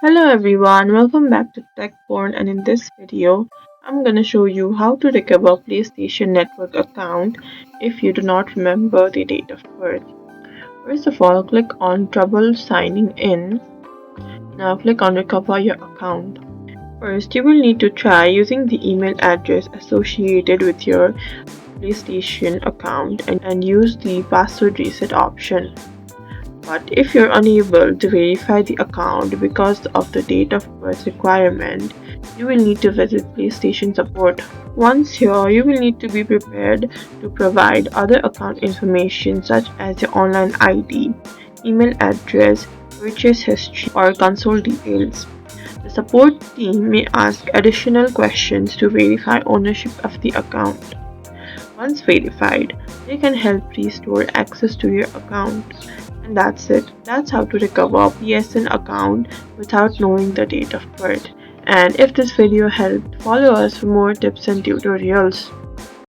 Hello everyone, welcome back to TechPorn, and in this video I'm gonna show you how to recover PlayStation Network account if you do not remember the date of birth. First of all, click on Trouble Signing In. Now click on Recover Your Account. First, you will need to try using the email address associated with your PlayStation account and use the password reset option. But if you're unable to verify the account because of the date of birth requirement, you will need to visit PlayStation support. Once here, you will need to be prepared to provide other account information such as your online ID, email address, purchase history, or console details. The support team may ask additional questions to verify ownership of the account. Once verified, they can help restore access to your account. And that's it. That's how to recover a PSN account without knowing the date of birth. And if this video helped, follow us for more tips and tutorials.